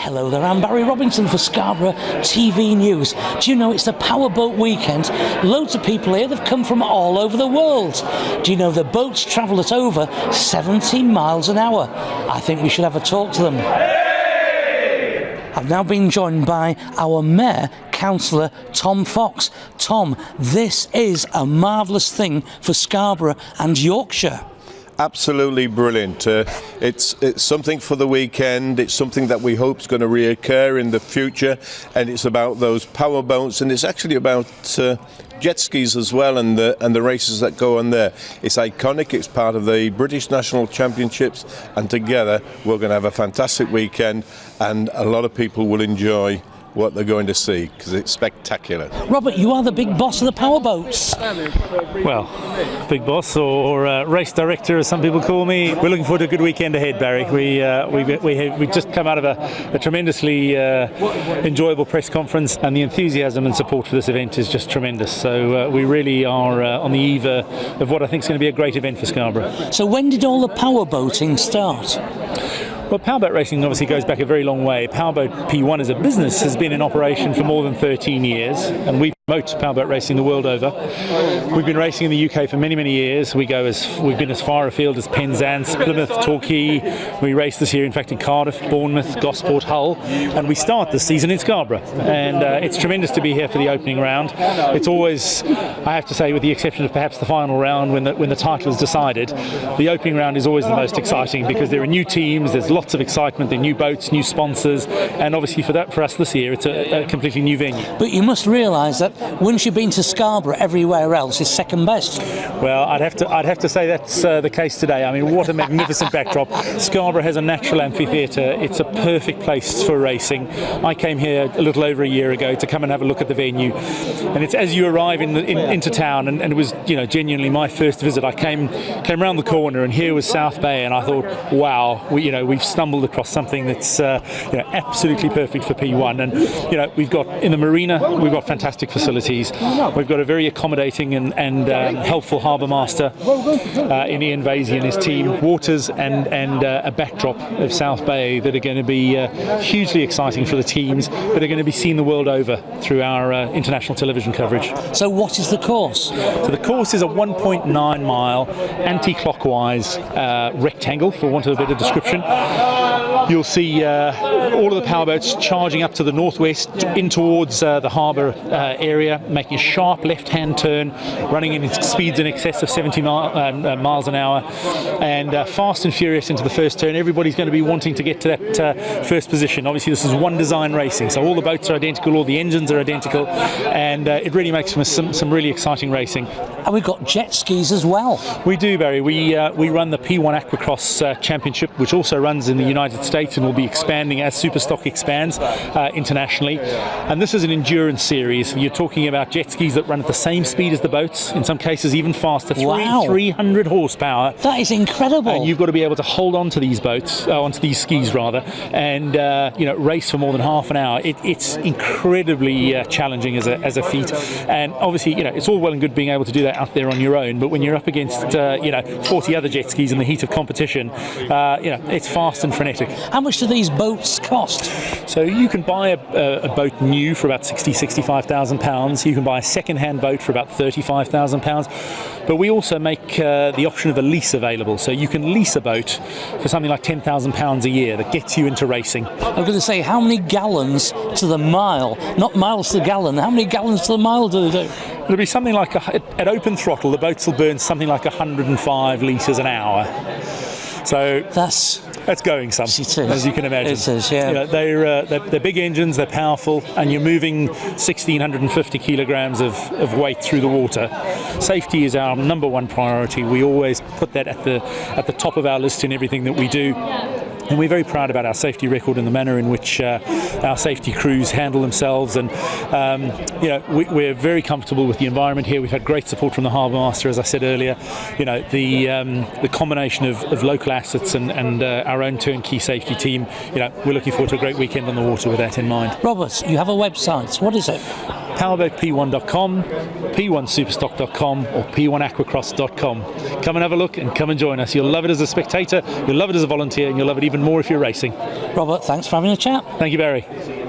Hello there, I'm Barry Robinson for Scarborough TV News. Do you know it's the powerboat weekend? Loads of people here, they've come from all over the world. Do you know the boats travel at over 70 miles an hour? I think we should have a talk to them. I've now been joined by our Mayor, Councillor Tom Fox. Tom, this is a marvellous thing for Scarborough and Yorkshire. Absolutely brilliant. It's something for the weekend. It's something that we hope is going to reoccur in the future, and it's about those power boats, and it's actually about jet skis as well, and the races that go on there. It's iconic. It's part of the British National Championships, and together we're going to have a fantastic weekend, and a lot of people will enjoy what they're going to see because it's spectacular. Robert, you are the big boss of the powerboats. Well, big boss or race director, as some people call me. We're looking forward to a good weekend ahead, Barry. We've just come out of a tremendously enjoyable press conference, and the enthusiasm and support for this event is just tremendous. So we really are on the eve of what I think is going to be a great event for Scarborough. So when did all the powerboating start? Well, powerboat racing obviously goes back a very long way. Powerboat P1 as a business has been in operation for more than 13 years, and we promote powerboat racing the world over. We've been racing in the UK for many, many years. We've been as far afield as Penzance, Plymouth, Torquay. We race this year, in fact, in Cardiff, Bournemouth, Gosport, Hull, and we start this season in Scarborough. And it's tremendous to be here for the opening round. It's always, I have to say, with the exception of perhaps the final round when the title is decided, the opening round is always the most exciting because there are new teams, there's lots of excitement, there are new boats, new sponsors, and obviously for us this year, it's a completely new venue. But you must realise that once you've been to Scarborough, everywhere else is second best. Well, I'd have to say that's the case today. I mean, what a magnificent backdrop. Scarborough has a natural amphitheatre. It's a perfect place for racing. I came here a little over a year ago to come and have a look at the venue, and it's as you arrive into town, and it was genuinely my first visit. I came around the corner, and here was South Bay, and I thought, wow, we've stumbled across something that's absolutely perfect for P1. And we've got in the marina, we've got fantastic facilities. We've got a very accommodating and helpful harbour master in Ian Vasey and his team. Waters and a backdrop of South Bay that are going to be hugely exciting for the teams, but are going to be seen the world over through our international television coverage. So what is the course? So the course is a 1.9 mile anti-clockwise rectangle, for want of a better description. You'll see all of the powerboats charging up to the northwest in towards the harbour area, making a sharp left-hand turn, running in speeds in excess of 70 miles an hour, and fast and furious into the first turn. Everybody's going to be wanting to get to that first position. Obviously, this is one design racing, so all the boats are identical, all the engines are identical, and it really makes for some really exciting racing. And we've got jet skis as well. We do, Barry. We run the P1 Aquacross Championship, which also runs in the United States and will be expanding as Superstock expands internationally. And this is an endurance series. You're talking about jet skis that run at the same speed as the boats, in some cases even faster. Wow. 300 horsepower. That is incredible. And you've got to be able to hold on to these boats, onto these skis rather, and race for more than half an hour. It's incredibly challenging as a feat. And obviously, it's all well and good being able to do that out there on your own, but when you're up against 40 other jet skis in the heat of competition, it's fast and frenetic. How much do these boats cost? So you can buy a boat new for about £65,000. You can buy a second-hand boat for about £35,000. But we also make the option of a lease available. So you can lease a boat for something like £10,000 a year that gets you into racing. I'm going to say, how many gallons to the mile? Not miles to the gallon. How many gallons to the mile do they do? It'll be something like, at open throttle, the boats will burn something like 105 litres an hour. So that's going some, as you can imagine. It is, yeah. They're big engines, they're powerful, and you're moving 1,650 kilograms of weight through the water. Safety is our number one priority. We always put that at the top of our list in everything that we do. And we're very proud about our safety record and the manner in which our safety crews handle themselves. And we're very comfortable with the environment here. We've had great support from the harbour master, as I said earlier. The combination of local assets and our own turnkey safety team. We're looking forward to a great weekend on the water with that in mind. Robert, you have a website. What is it? powerboatp1.com, p1superstock.com, or p1aquacross.com. Come and have a look and come and join us. You'll love it as a spectator, you'll love it as a volunteer, and you'll love it even more if you're racing. Robert, thanks for having a chat. Thank you, Barry.